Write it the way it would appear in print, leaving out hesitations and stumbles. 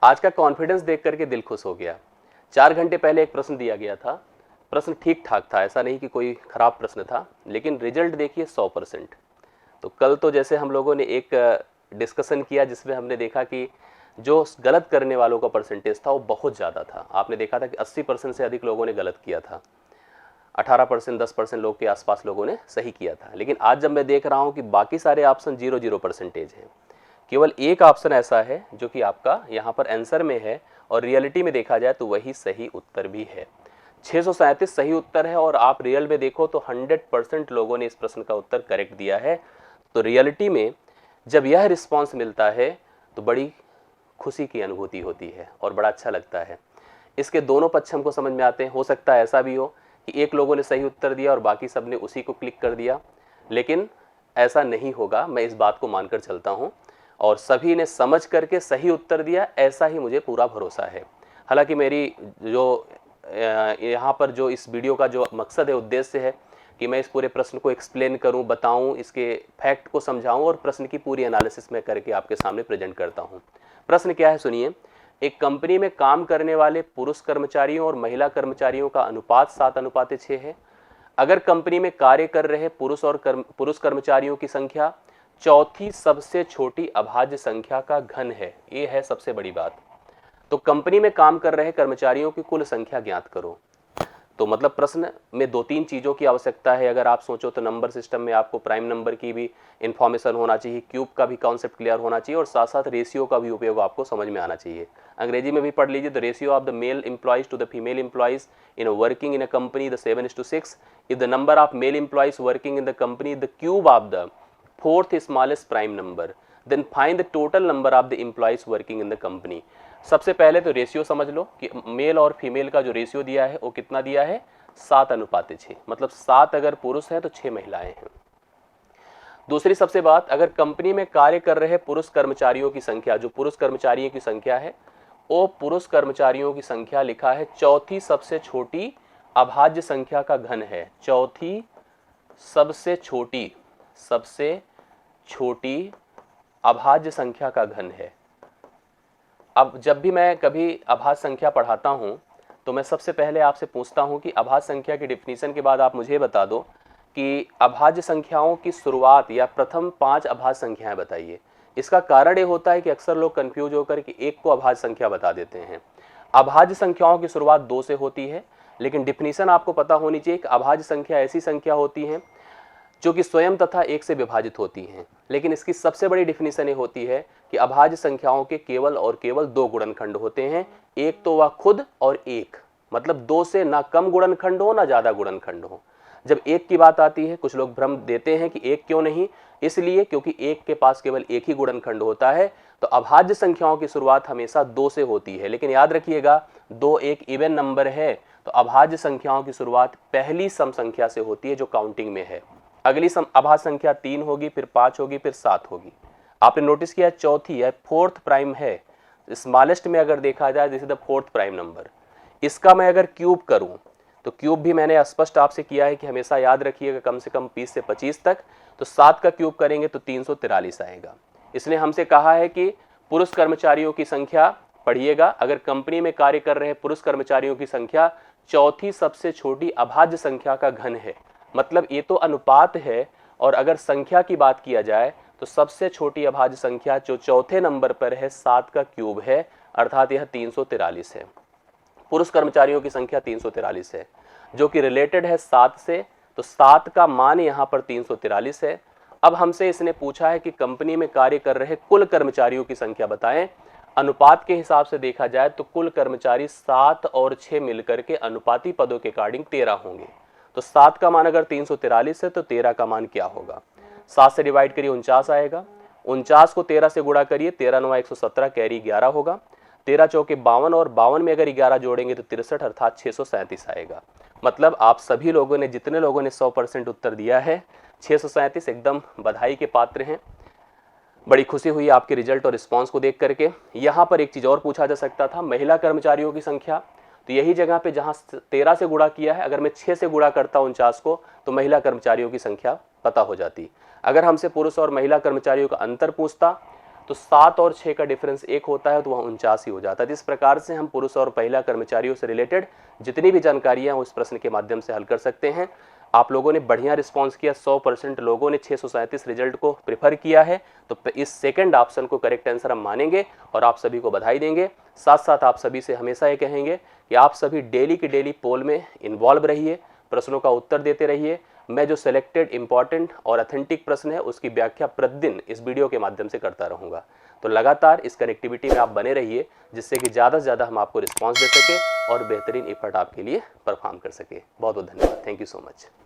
आज का कॉन्फिडेंस देख करके दिल खुश हो गया। 4 घंटे पहले एक प्रश्न दिया गया था, प्रश्न ठीक ठाक था, ऐसा नहीं कि कोई खराब प्रश्न था, लेकिन रिजल्ट देखिए 100%। तो कल तो जैसे हम लोगों ने एक डिस्कशन किया जिसमें हमने देखा कि जो गलत करने वालों का परसेंटेज था वो बहुत ज़्यादा था। आपने देखा था कि 80% से अधिक लोगों ने गलत किया था, 18% 10% लोग के आसपास लोगों ने सही किया था। लेकिन आज जब मैं देख रहा हूँ कि बाकी सारे ऑप्शन 0 परसेंटेज हैं, केवल एक ऑप्शन ऐसा है जो कि आपका यहाँ पर आंसर में है और रियलिटी में देखा जाए तो वही सही उत्तर भी है। 637 सही उत्तर है और आप रियल में देखो तो 100% लोगों ने इस प्रश्न का उत्तर करेक्ट दिया है। तो रियलिटी में जब यह रिस्पांस मिलता है तो बड़ी खुशी की अनुभूति होती है और बड़ा अच्छा लगता है। इसके दोनों पक्ष हमको समझ में आते हैं। हो सकता है ऐसा भी हो कि एक लोगों ने सही उत्तर दिया और बाकी सब ने उसी को क्लिक कर दिया, लेकिन ऐसा नहीं होगा, मैं इस बात को मानकर चलता हूँ और सभी ने समझ करके सही उत्तर दिया, ऐसा ही मुझे पूरा भरोसा है। हालांकि मेरी जो यहाँ पर जो इस वीडियो का जो मकसद है, उद्देश्य है कि मैं इस पूरे प्रश्न को एक्सप्लेन करूँ, बताऊँ, इसके फैक्ट को समझाऊँ और प्रश्न की पूरी एनालिसिस में करके आपके सामने प्रेजेंट करता हूँ। प्रश्न क्या है सुनिए। एक कंपनी में काम करने वाले पुरुष कर्मचारियों और महिला कर्मचारियों का अनुपात 7:6 है। अगर कंपनी में कार्य कर रहे पुरुष कर्मचारियों की संख्या चौथी सबसे छोटी अभाज्य संख्या का घन है। ये है सबसे बड़ी बात। तो कंपनी में काम कर रहे कर्मचारियों की कुल संख्या ज्ञात करो। तो मतलब प्रश्न में 2-3 चीज़ों की आवश्यकता है। अगर आप सोचो तो नंबर सिस्टम में आपको प्राइम नंबर की भी इंफॉर्मेशन होना चाहिए, क्यूब का भी कॉन्सेप्ट क्लियर होना चाहिए और साथ साथ रेशियो का भी उपयोग आपको समझ में आना चाहिए। अंग्रेजी में भी पढ़ लीजिए। The ratio of the male employees to the female employees in working in a company the 7:6 if the number of male employees working in the company the cube of the fourth smallest prime number then find the total number of the employees working in the company. सबसे पहले तो ratio समझ लो कि mail और female का जो ratio दिया है वो कितना दिया है, 7:6। मतलब 7 अगर पुरुष है तो 6 महिलाएं हैं। दूसरी सबसे बात, अगर कंपनी में कार्य कर रहे पुरुष कर्मचारियों की संख्या, जो पुरुष कर्मचारियों की संख्या है वो पुरुष कर्मचारियों की संख्या लिखा है चौथी सबसे छोटी अभाज्य संख्या का घन है। चौथी सबसे छोटी अभाज्य संख्या का घन है। अब जब भी मैं कभी अभाज्य संख्या पढ़ाता हूं तो मैं सबसे पहले आपसे पूछता हूं कि अभाज्य संख्या की डिफिनीशन के बाद आप मुझे बता दो कि अभाज्य संख्याओं की शुरुआत या प्रथम 5 अभाज्य संख्याएं बताइए। इसका कारण ये होता है कि अक्सर लोग कंफ्यूज होकर के एक को अभाज्य संख्या बता देते हैं। अभाज्य संख्याओं की शुरुआत 2 से होती है, लेकिन डिफिनीशन आपको पता होनी चाहिए कि अभाज्य संख्या ऐसी संख्या होती है जो कि स्वयं तथा एक से विभाजित होती हैं। लेकिन इसकी सबसे बड़ी डिफिनीशन ये होती है कि अभाज्य संख्याओं के केवल और केवल 2 गुणनखंड होते हैं, एक तो वह खुद और एक, मतलब 2 से ना कम गुणनखंड हो ना ज्यादा गुणनखंड हो। जब एक की बात आती है कुछ लोग भ्रम देते हैं कि एक क्यों नहीं, इसलिए क्योंकि एक के पास केवल एक ही गुणनखंड होता है। तो अभाज्य संख्याओं की शुरुआत हमेशा 2 से होती है, लेकिन याद रखिएगा 2 एक इवन नंबर है तो अभाज्य संख्याओं की शुरुआत पहली सम संख्या से होती है जो काउंटिंग में है। अगली अभाज्य संख्या 3 होगी, फिर 5 होगी, फिर 7 होगी। आपने नोटिस किया चौथी है, फोर्थ प्राइम है, स्मॉलेस्ट में अगर देखा जाए this is the fourth prime number. इसका मैं अगर क्यूब करूं तो क्यूब भी मैंने स्पष्ट आपसे किया है कि हमेशा याद रखिएगा कम से कम 20 से 25 तक। तो 7 का क्यूब करेंगे तो 343 आएगा। इसने हमसे कहा है कि पुरुष कर्मचारियों की संख्या पढ़िएगा, अगर कंपनी में कार्य कर रहे पुरुष कर्मचारियों की संख्या चौथी सबसे छोटी अभाज्य संख्या का घन है। मतलब ये तो अनुपात है और अगर संख्या की बात किया जाए तो सबसे छोटी अभाज्य संख्या जो चौथे नंबर पर है 7 का क्यूब है, अर्थात यह 343 है। पुरुष कर्मचारियों की संख्या 343 है जो कि रिलेटेड है 7 से, तो 7 का मान यहाँ पर 343 है। अब हमसे इसने पूछा है कि कंपनी में कार्य कर रहे कुल कर्मचारियों की संख्या बताएं। अनुपात के हिसाब से देखा जाए तो कुल कर्मचारी 7 और 6 मिलकर के अनुपाती पदों के अकॉर्डिंग 13 होंगे। तो 7 का मान अगर 343 है तो 13 का मान क्या होगा, 7 से डिवाइड करिए 49 आएगा, 49 को 13 से गुणा करिए, 13 9 117, कैरी 11 होगा, 13 चौके 52 और 52 में अगर 11 जोड़ेंगे तो 63 अर्थात 637 आएगा। मतलब आप सभी लोगों ने, जितने लोगों ने 100% उत्तर दिया है, 637 एकदम बधाई के पात्र हैं। बड़ी खुशी हुई आपके रिजल्ट और रिस्पांस को देख करके। यहाँ पर एक चीज़ और पूछा जा सकता था, महिला कर्मचारियों की संख्या। तो यही जगह पे जहाँ 13 से गुणा किया है, अगर मैं 6 से गुणा करता 49 को तो महिला कर्मचारियों की संख्या पता हो जाती। अगर हमसे पुरुष और महिला कर्मचारियों का अंतर पूछता तो 7 और 6 का डिफरेंस 1 होता है तो वह 49 ही हो जाता है। तो इस प्रकार से हम पुरुष और महिला कर्मचारियों से रिलेटेड जितनी भी जानकारियां उस प्रश्न के माध्यम से हल कर सकते हैं। आप लोगों ने बढ़िया रिस्पांस किया, 100% लोगों ने 637 रिजल्ट को प्रेफर किया है। तो इस सेकंड ऑप्शन को करेक्ट आंसर हम मानेंगे और आप सभी को बधाई देंगे। साथ साथ आप सभी से हमेशा ये कहेंगे कि आप सभी डेली के डेली पोल में इन्वॉल्व रहिए, प्रश्नों का उत्तर देते रहिए। मैं जो सिलेक्टेड इंपॉर्टेंट और ऑथेंटिक प्रश्न है उसकी व्याख्या प्रतिदिन इस वीडियो के माध्यम से करता रहूँगा। तो लगातार इस कनेक्टिविटी में आप बने रहिए, जिससे कि ज़्यादा से ज़्यादा हम आपको रिस्पॉन्स दे सके और बेहतरीन एफर्ट आपके लिए परफॉर्म कर सके। बहुत बहुत धन्यवाद। Thank you so much.